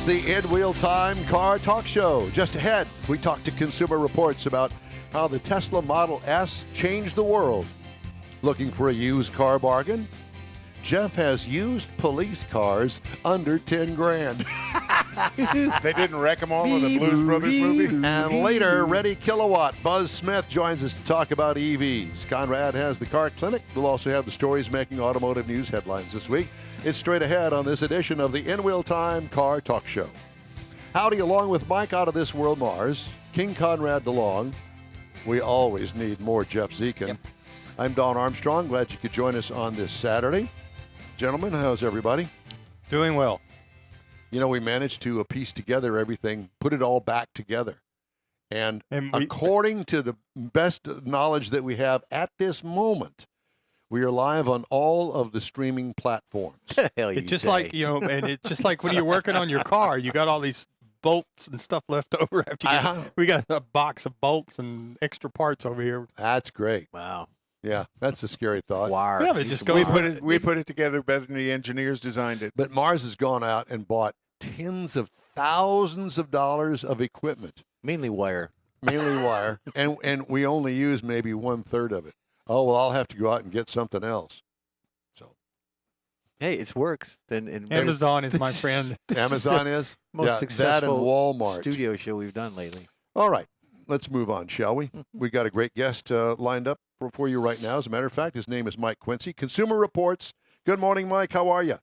It's the In Wheel Time Car Talk Show. Just ahead, we talk to Consumer Reports about how the Tesla Model S changed the world. Looking for a used car bargain? Jeff has used police cars under 10 grand. They didn't wreck them all in the Blues Brothers movie? And later, Ready Kilowatt Buzz Smith joins us to talk about EVs. Conrad has the car clinic. We'll also have the stories making automotive news headlines this week. It's straight ahead on this edition of the In Wheel Time Car Talk Show. Howdy, along with Mike out of this world Mars, King Conrad DeLong. We always need more Jeff Dziekan. Yep. I'm Don Armstrong. Glad you could join us on this Saturday. Gentlemen, how's everybody? Doing well. You know, we managed to piece together everything, put it all back together. And according to the best knowledge that we have at this moment, we are live on all of the streaming platforms. It's just like, you know, and it's just like when you're working on your car, you got all these bolts and stuff left over after we got a box of bolts and extra parts over here. That's great. Wow. Yeah, that's a scary thought. Yeah, but just go. We put it together better than the engineers designed it. But Mars has gone out and bought tens of thousands of dollars of equipment. Mainly wire. And we only use maybe 1/3 of it. Oh, well, I'll have to go out and get something else. So, hey, it works. And Amazon is my friend. Amazon is most successful that and Walmart studio show we've done lately. All right, let's move on, shall we? We got a great guest lined up for you right now. As a matter of fact, his name is Mike Quincy, Consumer Reports. Good morning, Mike. How are you?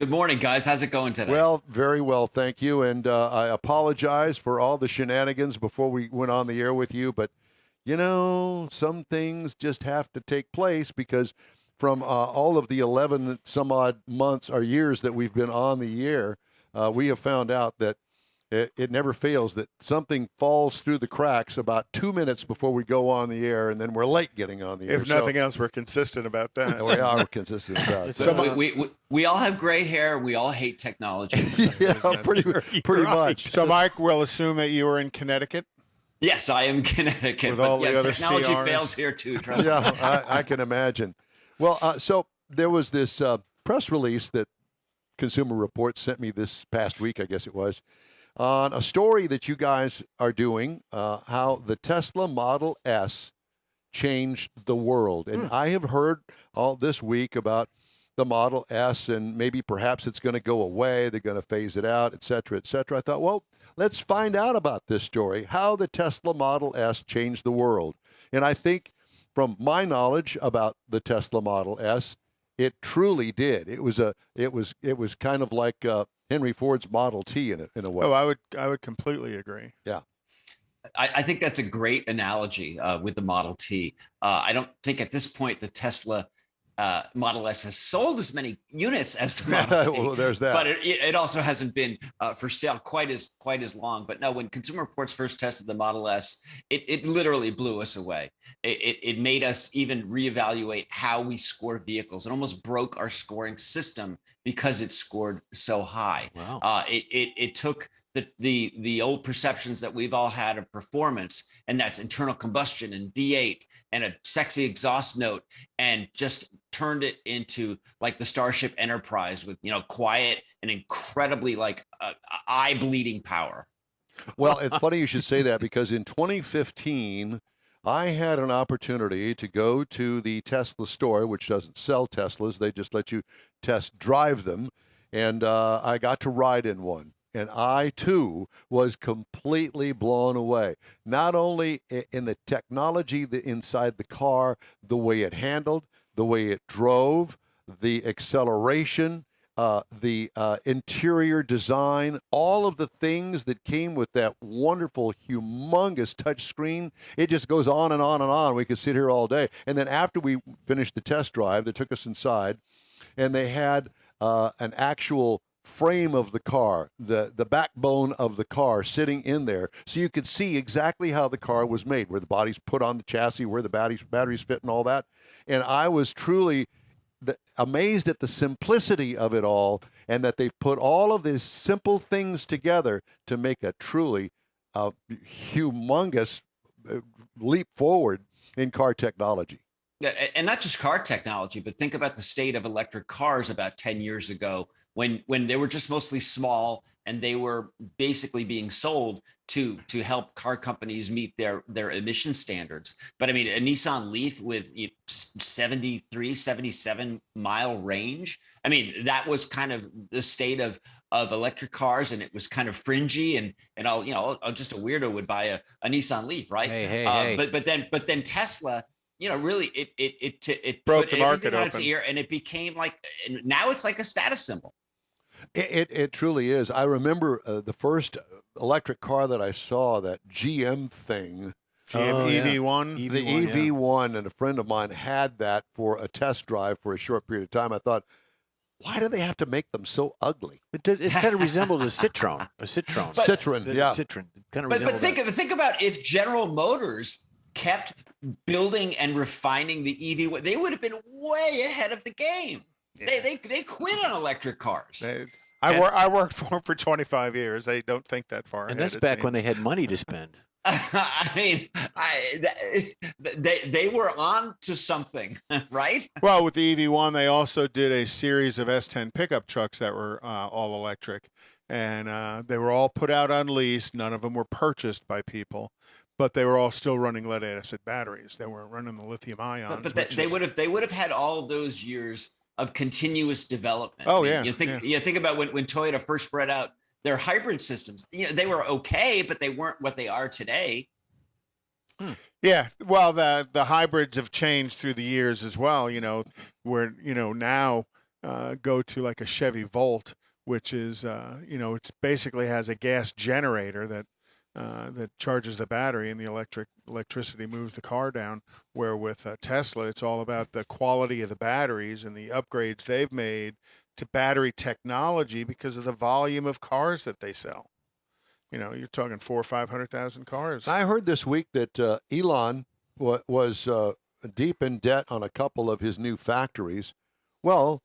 Good morning, guys. How's it going today? Well, very well, thank you. And I apologize for all the shenanigans before we went on the air with you. But, you know, some things just have to take place because from all of the 11 some odd months or years that we've been on the air, we have found out that it never fails that something falls through the cracks about 2 minutes before we go on the air, and then we're late getting on the air. If nothing else, we're consistent about that. We are consistent about that. We all have gray hair. We all hate technology. Yeah, pretty much. So, Mike, we'll assume that you were in Connecticut? Yes, I am Connecticut. With all the other technology CRs. fails here, too. Trust me. Yeah, I can imagine. Well, so there was this press release that Consumer Reports sent me this past week, I guess it was, on a story that you guys are doing, how the Tesla Model S changed the world. And I have heard all this week about the Model S and maybe perhaps it's going to go away, they're going to phase it out, et cetera, et cetera. I thought, well, let's find out about this story, how the Tesla Model S changed the world. And I think from my knowledge about the Tesla Model S, it truly did. It was kind of like Henry Ford's Model T in a way. Oh, I would completely agree. Yeah. I think that's a great analogy with the Model T. I don't think at this point the Tesla Model S has sold as many units as the Model T. Well, there's that. But it also hasn't been for sale quite as long. But no, when Consumer Reports first tested the Model S, it literally blew us away. It made us even reevaluate how we score vehicles. It almost broke our scoring system because it scored so high. Wow. It took the old perceptions that we've all had of performance, and that's internal combustion and V8 and a sexy exhaust note, and just turned it into like the Starship Enterprise with, quiet and incredibly eye-bleeding power. Well, it's funny you should say that because in 2015, I had an opportunity to go to the Tesla store, which doesn't sell Teslas. They just let you test drive them. And I got to ride in one. And I, too, was completely blown away. Not only in the technology inside the car, the way it handled, the way it drove, the acceleration, the interior design, all of the things that came with that wonderful, humongous touch screen. It just goes on and on and on. We could sit here all day. And then after we finished the test drive, they took us inside, and they had an actual frame of the car, the backbone of the car sitting in there, so you could see exactly how the car was made, where the body's put on the chassis, where the batteries fit and all that. And I was truly amazed at the simplicity of it all, and that they've put all of these simple things together to make a truly humongous leap forward in car technology. And not just car technology, but think about the state of electric cars about 10 years ago when they were just mostly small and they were basically being sold to help car companies meet their emission standards. But I mean, a Nissan Leaf with 73, 77 mile range. I mean, that was kind of the state of electric cars, and it was kind of fringy, and I'll just a weirdo would buy a Nissan Leaf, right? Hey. But then Tesla, really it Broke put the market everything on its open. ear, and it became like, now it's like a status symbol. It truly is. I remember the first electric car that I saw, that GM thing, GM EV1. the EV1, and a friend of mine had that for a test drive for a short period of time. I thought, why do they have to make them so ugly? It kind of resembled a Citroen. Citroen, yeah. Citroen. Kind of But resembled think about if General Motors kept building and refining the EV, they would have been way ahead of the game. Yeah. They quit on electric cars. I worked for them for 25 years. They don't think that far. And ahead, that's back when they had money to spend. I mean, they were on to something, right? Well, with the EV1, they also did a series of S10 pickup trucks that were all electric, and they were all put out on lease. None of them were purchased by people, but they were all still running lead-acid batteries. They weren't running the lithium ions. But they would have had all of those years of continuous development. Oh, I mean, yeah. You think about when Toyota first brought out their hybrid systems. They were okay, but they weren't what they are today. Yeah, well, the hybrids have changed through the years as well. Where now go to like a Chevy Volt, which is it's basically has a gas generator that charges the battery, and the electricity moves the car down. Where with Tesla, it's all about the quality of the batteries and the upgrades they've made to battery technology because of the volume of cars that they sell. You're talking 400,000 or 500,000 cars. I heard this week that Elon was deep in debt on a couple of his new factories. Well,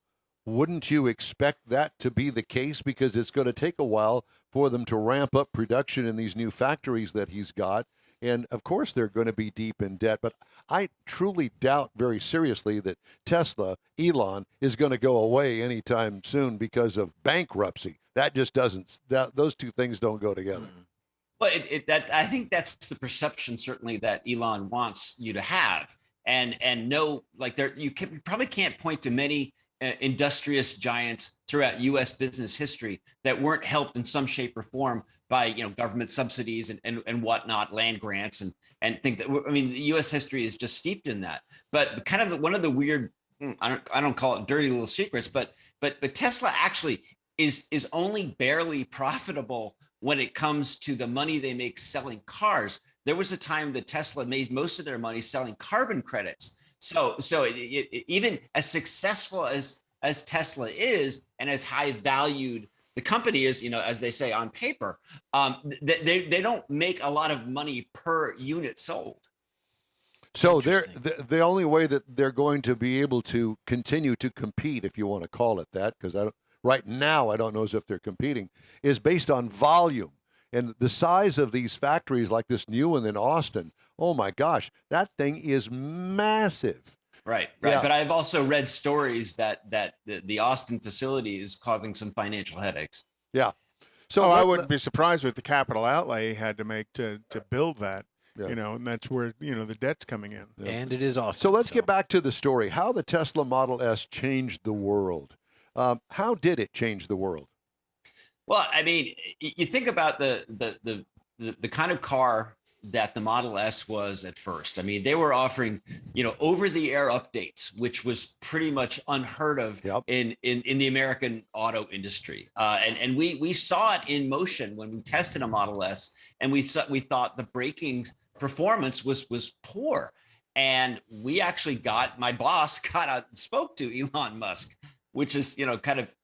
wouldn't you expect that to be the case? Because it's going to take a while for them to ramp up production in these new factories that he's got. And, of course, they're going to be deep in debt. But I truly doubt very seriously that Tesla, Elon, is going to go away anytime soon because of bankruptcy. That just doesn't – those two things don't go together. Well, I think that's the perception certainly that Elon wants you to have. And no, like you probably can't point to many industrious giants throughout U.S. business history that weren't helped in some shape or form by government subsidies and whatnot, land grants and things. I mean, the U.S. history is just steeped in that. But kind of one of the weird, I don't call it dirty little secrets, but Tesla actually is only barely profitable when it comes to the money they make selling cars. There was a time that Tesla made most of their money selling carbon credits. So even as successful as Tesla is, and as high valued the company is, as they say on paper, they don't make a lot of money per unit sold. So the only way that they're going to be able to continue to compete, if you want to call it that, because right now I don't know as if they're competing, is based on volume. And the size of these factories, like this new one in Austin, oh my gosh, that thing is massive. Right. Yeah. But I've also read stories that the Austin facility is causing some financial headaches. Yeah. So I wouldn't be surprised with the capital outlay he had to make to build that. Yeah. And that's where the debt's coming in. Yeah. And it is Austin. So let's get back to the story. How the Tesla Model S changed the world. How did it change the world? Well, I mean, you think about the kind of car that the Model S was at first. I mean, they were offering, over-the-air updates, which was pretty much unheard of in the American auto industry. And we saw it in motion when we tested a Model S, and we thought the braking performance was poor. And we actually my boss got out and spoke to Elon Musk, which is, kind of,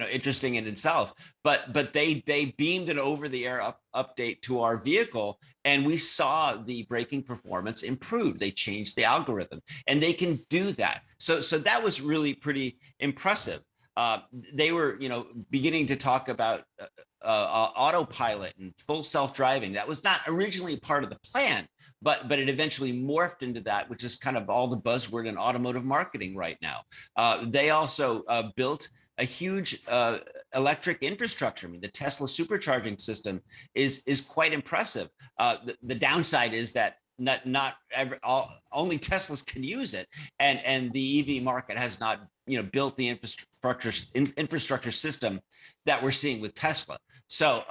interesting in itself, but they beamed an over-the-air update to our vehicle, and we saw the braking performance improve. They changed the algorithm, and they can do that. So that was really pretty impressive. They were, beginning to talk about autopilot and full self-driving. That was not originally part of the plan, but it eventually morphed into that, which is kind of all the buzzword in automotive marketing right now. They also built a huge electric infrastructure. I mean, the Tesla supercharging system is quite impressive. The downside is that only Teslas can use it, and the EV market has not built the infrastructure system that we're seeing with Tesla. So,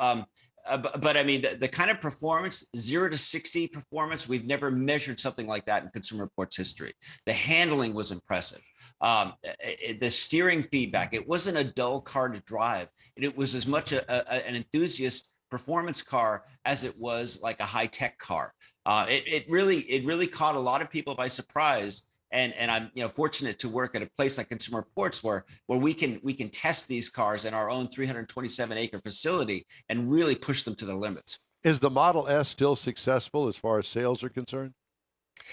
but I mean, the kind of performance, 0 to 60 performance, we've never measured something like that in Consumer Reports history. The handling was impressive. The steering feedback, it wasn't a dull car to drive. It was as much an enthusiast performance car as it was like a high-tech car. It really caught a lot of people by surprise. And I'm fortunate to work at a place like Consumer Reports where we can test these cars in our own 327-acre facility and really push them to the limits. Is the Model S still successful as far as sales are concerned?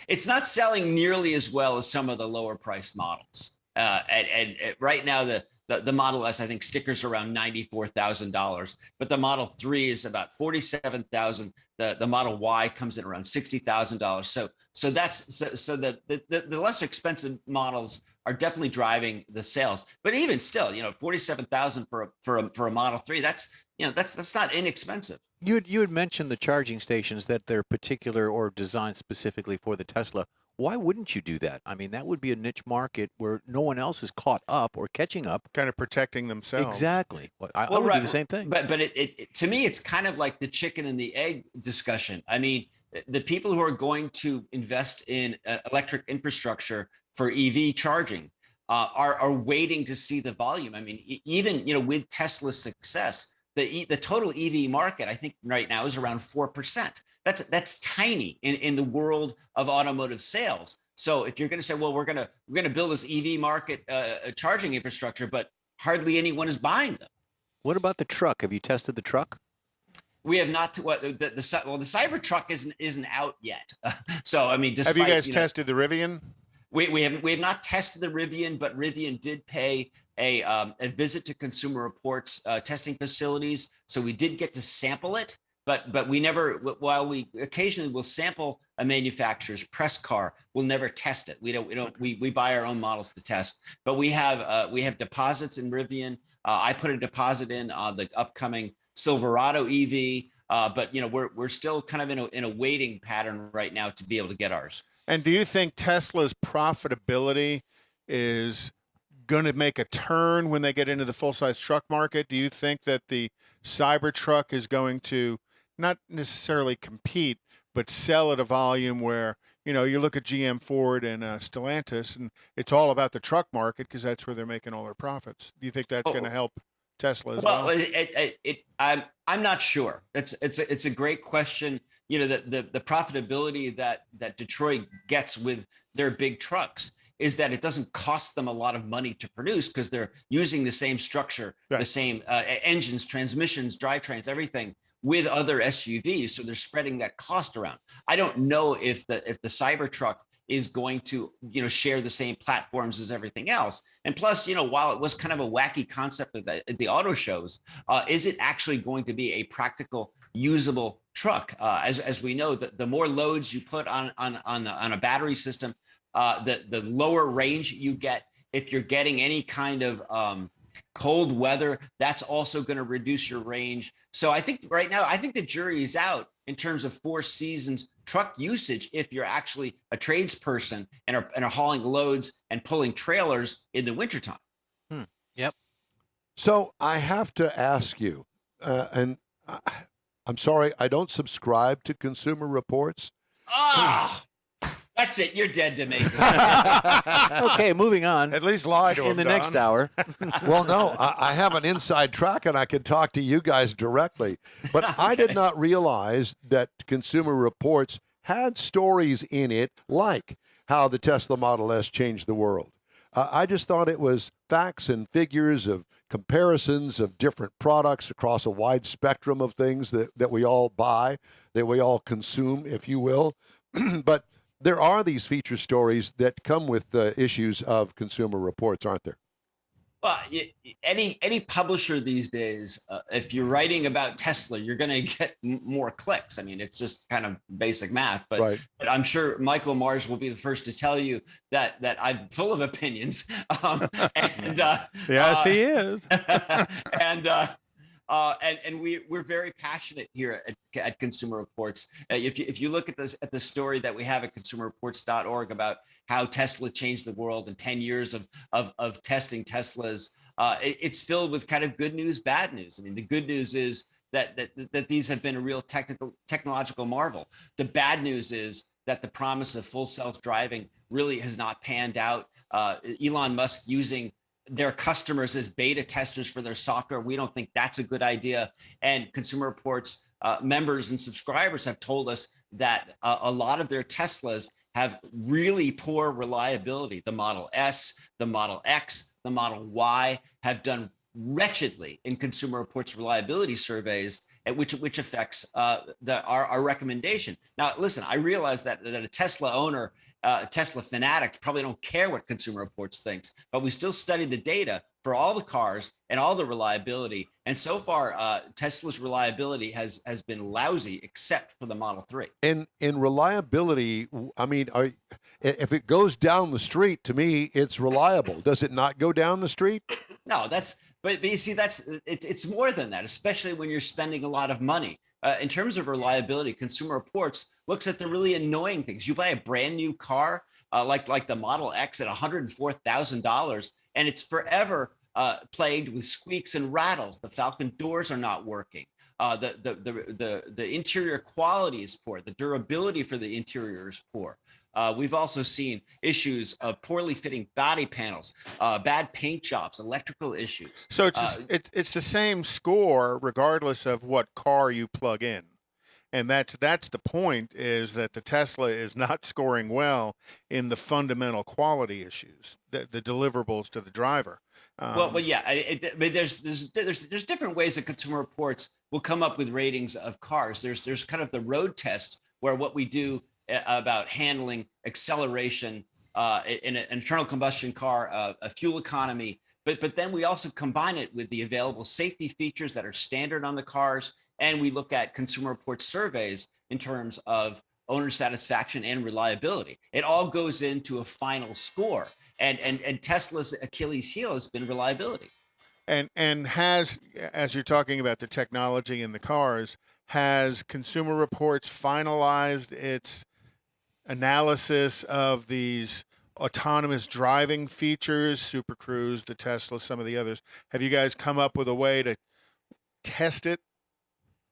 It's not selling nearly as well as some of the lower priced models. And right now the Model S, I think, stickers around $94,000, but the Model 3 is about $47,000. The Model Y comes in around $60,000. So the less expensive models are definitely driving the sales. But even still, $47,000 for a Model 3, that's not inexpensive. You had mentioned the charging stations, that they're particular or designed specifically for the Tesla. Why wouldn't you do that? I mean, that would be a niche market where no one else is caught up or catching up. Kind of protecting themselves. Exactly. I would do the same thing. But it to me, it's kind of like the chicken and the egg discussion. I mean, the people who are going to invest in electric infrastructure for EV charging are waiting to see the volume. I mean, even with Tesla's success, the total EV market, I think right now, is around 4%. That's tiny in the world of automotive sales. So if you're going to say, well, we're going to build this EV market charging infrastructure, but hardly anyone is buying them. What about the truck? Have you tested the truck? We have not. The Cybertruck isn't out yet. So I mean, despite, have you guys tested the Rivian? We have not tested the Rivian, but Rivian did pay a visit to Consumer Reports testing facilities, so we did get to sample it. But we never, while we occasionally will sample a manufacturer's press car, we'll never test it. We buy our own models to test. But we have deposits in Rivian. I put a deposit in on the upcoming Silverado EV. But we're still kind of in a waiting pattern right now to be able to get ours. And do you think Tesla's profitability is going to make a turn when they get into the full-size truck market? Do you think that the Cybertruck is going to not necessarily compete, but sell at a volume where, you look at GM, Ford, and Stellantis, and it's all about the truck market because that's where they're making all their profits. Do you think that's going to help Tesla as well? I'm not sure. It's a great question. The profitability that Detroit gets with their big trucks is that it doesn't cost them a lot of money to produce because they're using the same structure, right, the same engines, transmissions, drivetrains, everything with other SUVs. So they're spreading that cost around. I don't know if the Cybertruck is going to, share the same platforms as everything else. And plus, while it was kind of a wacky concept at the auto shows, is it actually going to be a practical, usable truck? As we know, the more loads you put on a battery system, the lower range you get. If you're getting any kind of cold weather, that's also going to reduce your range. So I think right now, the jury is out in terms of 4 seasons truck usage if you're actually a tradesperson and are hauling loads and pulling trailers in the wintertime. Yep. So I have to ask you, and I'm sorry, I don't subscribe to Consumer Reports. That's it. You're dead to me. Okay, moving on. At least lie to him, in the Don. next hour. Well, no, I have an inside track and I can talk to you guys directly. But okay. I did not realize that Consumer Reports had stories in it like how the Tesla Model S changed the world. I just thought it was facts and figures of comparisons of different products across a wide spectrum of things that we all buy, that we all consume, if you will. But there are these feature stories that come with issues of Consumer Reports, aren't there? Well, any publisher these days, if you're writing about Tesla, you're going to get more clicks. I mean, it's just kind of basic math. But I'm sure Michael Mars will be the first to tell you that I'm full of opinions. Yes, he is. And we're very passionate here at Consumer Reports. If you look at the story that we have at consumerreports.org about how Tesla changed the world in 10 years of testing Teslas, it's filled with kind of good news, bad news. I mean, the good news is that these have been a real technological marvel. The bad news is that the promise of full self-driving really has not panned out. Elon Musk using their customers as beta testers for their software, we don't think that's a good idea. And Consumer Reports members and subscribers have told us that a lot of their Teslas have really poor reliability. The Model S, the Model X, the Model Y have done wretchedly in Consumer Reports reliability surveys, which affects our recommendation. Now, listen, I realize that a Tesla owner, Tesla fanatic, probably don't care what Consumer Reports thinks, but we still study the data for all the cars and all the reliability. And so far, Tesla's reliability has been lousy, except for the Model 3. In reliability, I mean, if it goes down the street, to me, it's reliable. Does it not go down the street? No, but you see, it's more than that, especially when you're spending a lot of money. In terms of reliability, Consumer Reports looks at the really annoying things. You buy a brand new car, like the Model X at $104,000, and it's forever plagued with squeaks and rattles. The Falcon doors are not working. The interior quality is poor. The durability for the interior is poor. We've also seen issues of poorly fitting body panels, bad paint jobs, electrical issues. So it's the same score regardless of what car you plug in. And that's the point, is that the Tesla is not scoring well in the fundamental quality issues, the deliverables to the driver. But there's different ways that Consumer Reports will come up with ratings of cars. There's kind of the road test, where what we do about handling, acceleration in an internal combustion car, a fuel economy, but then we also combine it with the available safety features that are standard on the cars, and we look at Consumer Reports surveys in terms of owner satisfaction and reliability. It all goes into a final score, and Tesla's Achilles heel has been reliability. And has, as you're talking about the technology in the cars, has Consumer Reports finalized its analysis of these autonomous driving features, Super Cruise, the Tesla, some of the others? Have you guys come up with a way to test it?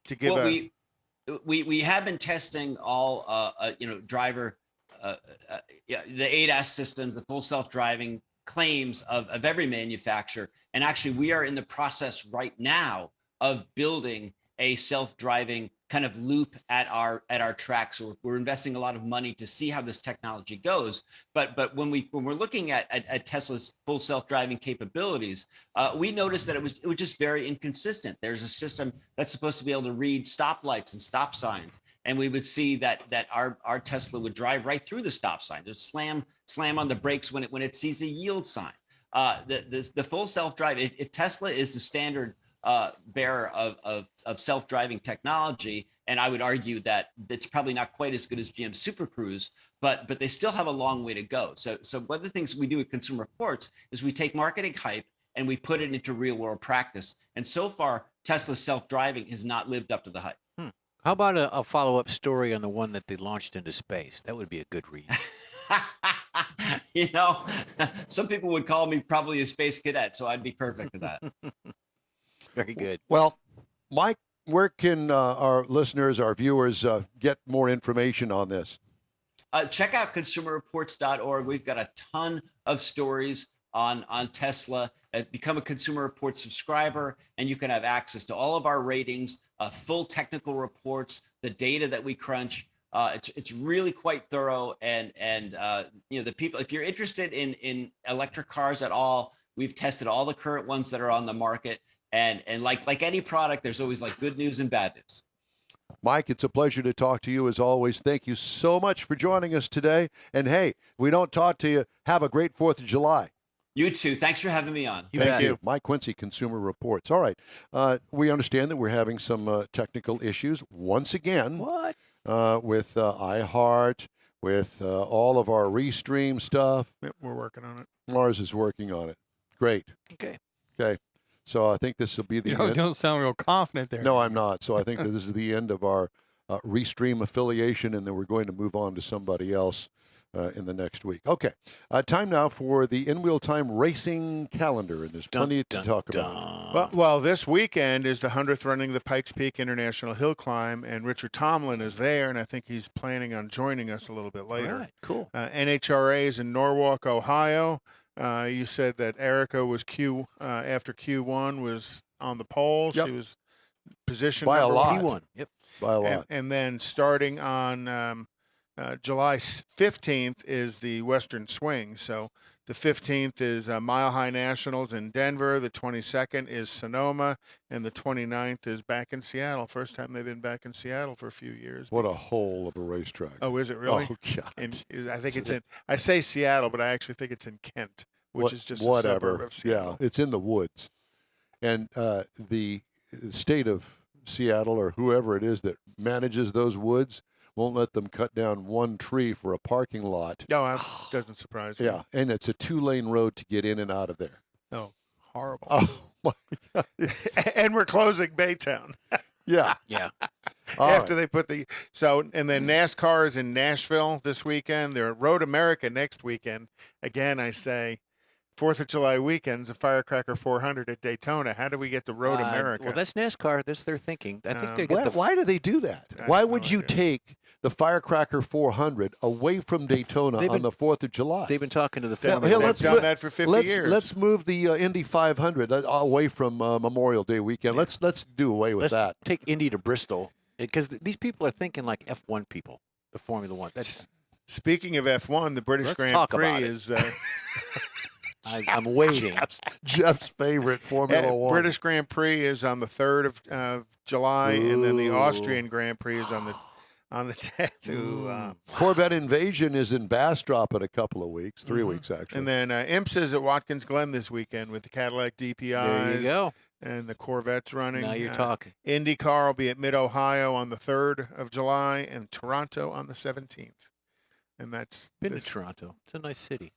To give we have been testing all driver the ADAS systems, the full self-driving claims of every manufacturer, and actually we are in the process right now of building a self-driving kind of loop at our tracks. So we're investing a lot of money to see how this technology goes. But when we're looking at Tesla's full self-driving capabilities, we noticed that it was just very inconsistent. There's a system that's supposed to be able to read stoplights and stop signs, and we would see that our Tesla would drive right through the stop sign. It would slam on the brakes when it sees a yield sign. The full self-drive, if Tesla is the standard bearer of self-driving technology, and I would argue that it's probably not quite as good as GM Super Cruise, but they still have a long way to go. So one of the things we do at Consumer Reports is we take marketing hype and we put it into real world practice. And so far, Tesla's self-driving has not lived up to the hype. How about a follow-up story on the one that they launched into space? That would be a good read. Some people would call me probably a space cadet, so I'd be perfect for that. Very good. Well, Mike, where can our listeners, our viewers, get more information on this? Check out consumerreports.org. We've got a ton of stories on Tesla. Become a Consumer Reports subscriber, and you can have access to all of our ratings, full technical reports, the data that we crunch. It's really quite thorough, and the people, if you're interested in electric cars at all, we've tested all the current ones that are on the market. And like any product, there's always like good news and bad news. Mike, it's a pleasure to talk to you as always. Thank you so much for joining us today. And hey, we don't talk to you. Have a great 4th of July. You too. Thanks for having me on. Thank you. Mike Quincy, Consumer Reports. All right. We understand that we're having some technical issues once again. What? With iHeart, with all of our Restream stuff. Yep, we're working on it. Mars is working on it. Great. Okay. Okay. So I think this will be the You end. don't sound real confident there. No, I'm not. So I think that this is the end of our Restream affiliation, and then we're going to move on to somebody else in the next week. Okay. Time now for the in-wheel time racing calendar, and there's plenty to talk about. Well, this weekend is the 100th running of the Pikes Peak International Hill Climb, and Richard Tomlin is there, and I think he's planning on joining us a little bit later. All right, cool. NHRA is in Norwalk, Ohio. You said that Erica was after Q1 was on the pole. Yep. She was positioned By a number lot. one. P1. Yep. By a lot. And then starting on July 15th is the Western Swing. So the 15th is Mile High Nationals in Denver. The 22nd is Sonoma. And the 29th is back in Seattle. First time they've been back in Seattle for a few years. What a hole of a racetrack. Oh, is it really? Oh, God. I think it's in, I say Seattle, but I actually think it's in Kent, which is just a suburb of Seattle. Yeah, it's in the woods. And the state of Seattle, or whoever it is that manages those woods, won't let them cut down one tree for a parking lot. No, that doesn't surprise me. Yeah, and it's a 2-lane road to get in and out of there. Oh, horrible. Oh, my God. And we're closing Baytown. Yeah. Yeah. After they put and then NASCAR is in Nashville this weekend. They're at Road America next weekend. Again, I say 4th of July weekend's a Firecracker 400 at Daytona. How do we get to Road America? Well, that's NASCAR. That's their thinking. I think they get Why do they do that? I Why have would no you idea. take the Firecracker 400 away from Daytona on the 4th of July? They've been talking to the They've Formula One. done that for 50 years. Let's move the Indy 500 away from Memorial Day weekend. Let's do away with Let's that. take Indy to Bristol, because these people are thinking like F1 people, the Formula One. That's Speaking of F1, the British Let's Grand talk Prix about it. is I'm waiting. Jeff's favorite Formula One. British Grand Prix is on the 3rd of July, and then the Austrian Grand Prix is on the 10th. Ooh, Corvette Invasion is in Bastrop in a couple of weeks, 3 weeks actually. And then IMSA is at Watkins Glen this weekend with the Cadillac DPIs. There you go. And the Corvettes running. Now you're talking. IndyCar will be at Mid-Ohio on the 3rd of July, and Toronto on the 17th. And that's Been to Toronto. It's a nice city.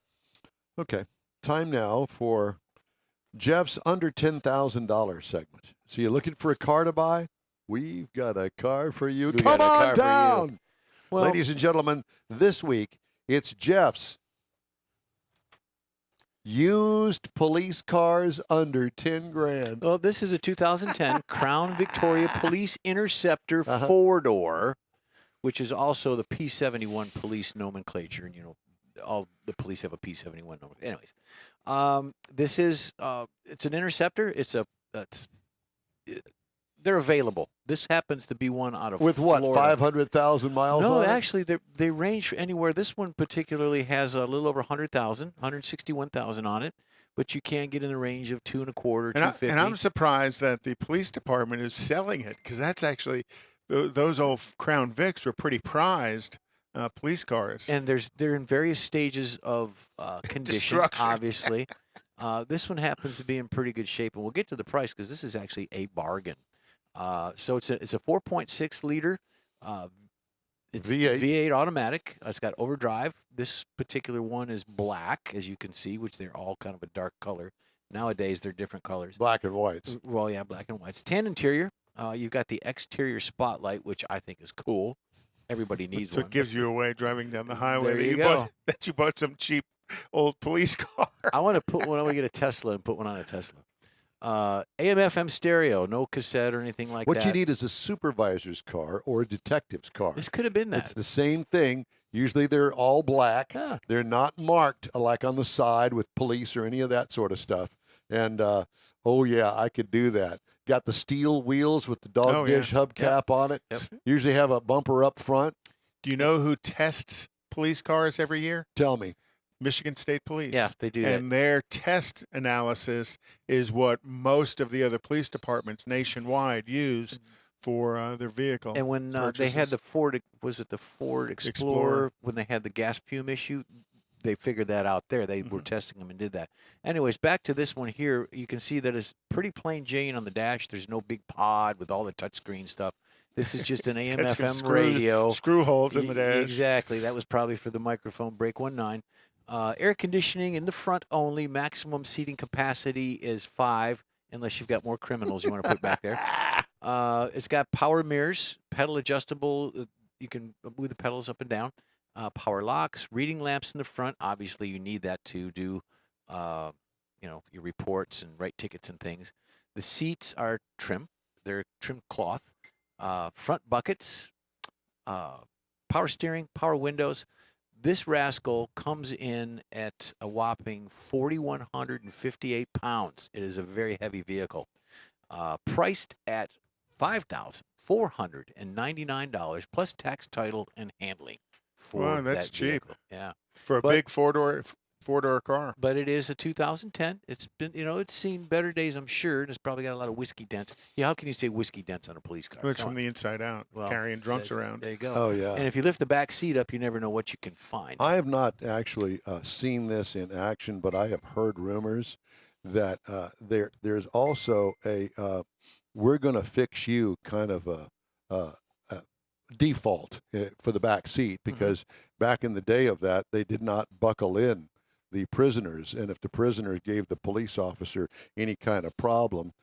Okay. Time now for Jeff's under $10,000 segment. So you're looking for a car to buy? We've got a car for you. We Come got a on car for you. down. Well, Ladies and gentlemen, this week it's Jeff's used police cars under 10 grand. Well, this is a 2010 Crown Victoria Police Interceptor 4-door, which is also the P71 police nomenclature. And, all the police have a P71 nomenclature. Anyways, this is it's an Interceptor. They're available. This happens to be one out of With what, Florida. 500,000 miles No, on it? actually, they range anywhere. This one particularly has a little over 100,000, 161,000 on it, but you can get in the range of 2.25, 250. And I'm surprised that the police department is selling it, because that's actually those old Crown Vics were pretty prized police cars. And they're in various stages of condition, Destruction. obviously. This one happens to be in pretty good shape, and we'll get to the price because this is actually a bargain. So it's a 4.6 liter. It's V8 automatic. It's got overdrive. This particular one is black, as you can see, which they're all kind of a dark color. Nowadays, they're different colors. Black and whites. Well, yeah, black and white. It's tan interior. You've got the exterior spotlight, which I think is cool. Everybody needs So one. it gives you away driving down the highway. There you go. That you bought some cheap old police car. I want to put one. I want to get a Tesla and put one on a Tesla. AM/FM stereo, no cassette or anything like What that. you need is a supervisor's car or a detective's car. This could have been that. It's the same thing. Usually they're all black. Yeah. They're not marked like on the side with police or any of that sort of stuff. And, oh, yeah, I could do that. Got the steel wheels with the dog dish hubcap on it. Yep. Usually have a bumper up front. Do you know who tests police cars every year? Tell me. Michigan State Police. Yeah, they do that. And their test analysis is what most of the other police departments nationwide use for their vehicle. And when they had the Ford, was it the Ford Explorer, when they had the gas fume issue, they figured that out there. They were testing them and did that. Anyways, back to this one here. You can see that it's pretty plain Jane on the dash. There's no big pod with all the touchscreen stuff. This is just an AM/FM radio. Screw holes in the dash. Exactly. That was probably for the microphone. Break 19. Air conditioning in the front only. Maximum seating capacity is 5, unless you've got more criminals you want to put back there. It's got power mirrors, pedal adjustable. You can move the pedals up and down. Power locks, reading lamps in the front. Obviously, you need that to do, your reports and write tickets and things. The seats are trim. They're trimmed cloth. Front buckets, power steering, power windows. This rascal comes in at a whopping 4,158 pounds. It is a very heavy vehicle. Priced at $5,499 plus tax, title, and handling. Wow, that's cheap. Yeah, for a big four-door car. But it is a 2010. It's been, it's seen better days, I'm sure. And it's probably got a lot of whiskey dents. Yeah, how can you say whiskey dents on a police car? It's from the inside out, carrying drunks around. There you go. Oh, yeah. And if you lift the back seat up, you never know what you can find. I have not actually seen this in action, but I have heard rumors that there's also a we're going to fix you kind of a default for the back seat, because back in the day of that, they did not buckle in the prisoners. And if the prisoner gave the police officer any kind of problem,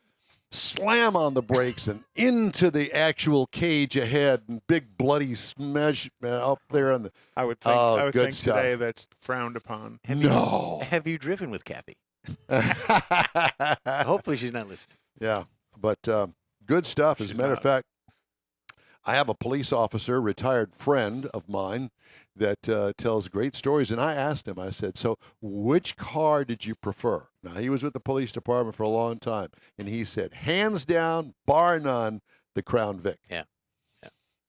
slam on the brakes and into the actual cage ahead, and big bloody smash up there on the. I would think, stuff. Today that's frowned upon. Have you driven with Kathy? Hopefully she's not listening. Yeah, but good stuff. As a matter of fact, I have a police officer, retired friend of mine, that tells great stories. And I asked him, I said, so which car did you prefer? Now, he was with the police department for a long time. And he said, hands down, bar none, the Crown Vic. Yeah.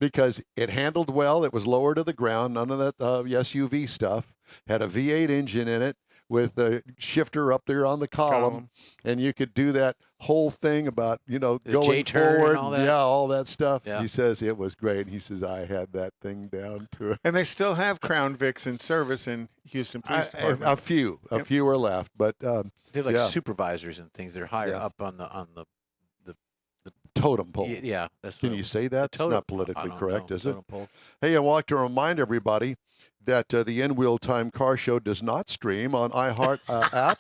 Because it handled well. It was lower to the ground. None of that SUV stuff. Had a V8 engine in it with a shifter up there on the column. And you could do that whole thing about, going forward. And all that stuff. Yeah. He says it was great. He says, I had that thing down to it. And they still have Crown Vics in service in Houston Police Department. A few are left, but they're like supervisors and things. They're higher up on the totem pole. Yeah. Can you say that? It's not politically correct, is it? Totem pole. Hey, I want to remind everybody that the In-Wheel Time Car Show does not stream on iHeart app,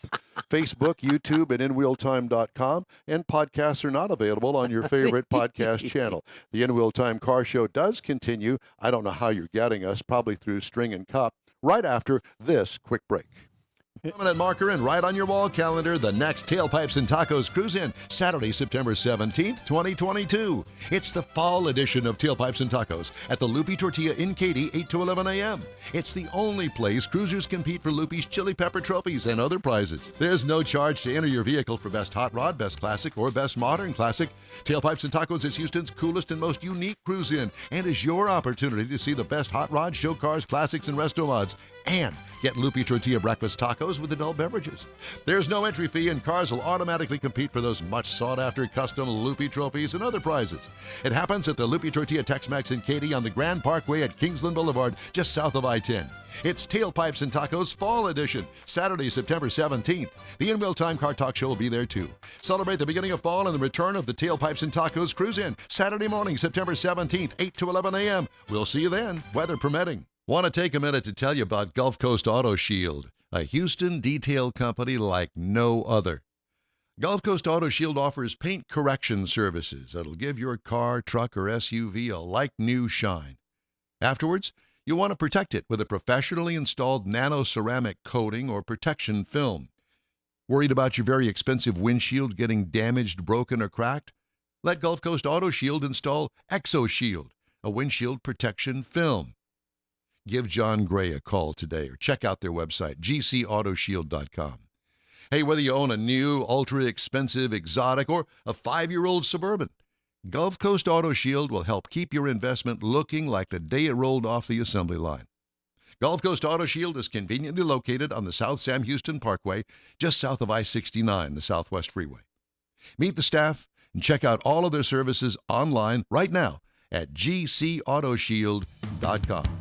Facebook, YouTube, and InWheelTime.com, and podcasts are not available on your favorite podcast channel. The In-Wheel Time Car Show does continue. I don't know how you're getting us, probably through String and Cup, right after this quick break. Permanent marker and right on your wall calendar, the next Tailpipes and Tacos Cruise-In, Saturday, September 17th, 2022. It's the fall edition of Tailpipes and Tacos at the Loopy Tortilla in Katy, 8 to 11 a.m. It's the only place cruisers compete for Loopy's Chili Pepper trophies and other prizes. There's no charge to enter your vehicle for Best Hot Rod, Best Classic, or Best Modern Classic. Tailpipes and Tacos is Houston's coolest and most unique cruise-in, and is your opportunity to see the best hot rod, show cars, classics, and resto mods. And get Loopy Tortilla breakfast tacos with adult beverages. There's no entry fee, and cars will automatically compete for those much sought-after custom Loopy trophies and other prizes. It happens at the Loopy Tortilla Tex-Mex in Katy on the Grand Parkway at Kingsland Boulevard, just south of I-10. It's Tailpipes and Tacos Fall Edition, Saturday, September 17th. The In-Wheel Time Car Talk Show will be there too. Celebrate the beginning of fall and the return of the Tailpipes and Tacos Cruise-In, Saturday morning, September 17th, 8 to 11 a.m. We'll see you then, weather permitting. Want to take a minute to tell you about Gulf Coast Auto Shield, a Houston detail company like no other. Gulf Coast Auto Shield offers paint correction services that'll give your car, truck, or SUV a like-new shine. Afterwards, you'll want to protect it with a professionally installed nano-ceramic coating or protection film. Worried about your very expensive windshield getting damaged, broken, or cracked? Let Gulf Coast Auto Shield install Exo Shield, a windshield protection film. Give John Gray a call today or check out their website, gcautoshield.com. Hey, whether you own a new, ultra-expensive, exotic, or a 5-year-old Suburban, Gulf Coast Auto Shield will help keep your investment looking like the day it rolled off the assembly line. Gulf Coast Auto Shield is conveniently located on the South Sam Houston Parkway, just south of I-69, the Southwest Freeway. Meet the staff and check out all of their services online right now at gcautoshield.com.